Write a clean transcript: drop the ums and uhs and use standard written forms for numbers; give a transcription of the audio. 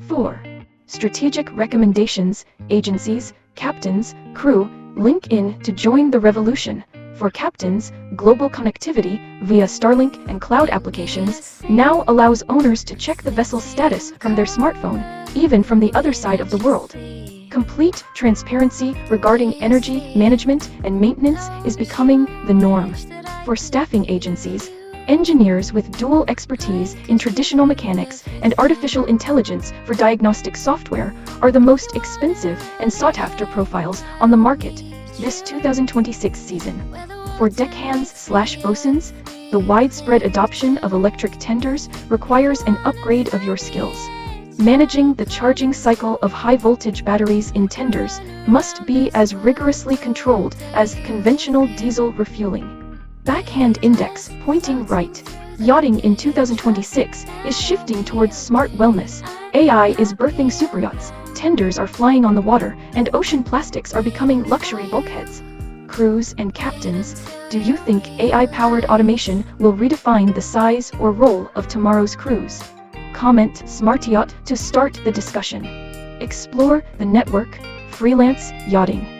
4. Strategic recommendations. Agencies, captains, crew, link in to join the revolution. For captains, global connectivity via Starlink and cloud applications now allows owners to check the vessel's status from their smartphone, even from the other side of the world. Complete transparency regarding energy management and maintenance is becoming the norm. For staffing agencies, engineers with dual expertise in traditional mechanics and artificial intelligence for diagnostic software are the most expensive and sought-after profiles on the market this 2026 season. For deckhands/bosuns, the widespread adoption of electric tenders requires an upgrade of your skills. Managing the charging cycle of high-voltage batteries in tenders must be as rigorously controlled as conventional diesel refueling. Backhand index pointing right. Yachting in 2026 is shifting towards smart wellness. AI is birthing superyachts, tenders are flying on the water, and ocean plastics are becoming luxury bulkheads. Crews and captains, do you think AI-powered automation will redefine the size or role of tomorrow's crews? Comment SMARTYACHT to start the discussion. Explore the network. Freelance Yachting.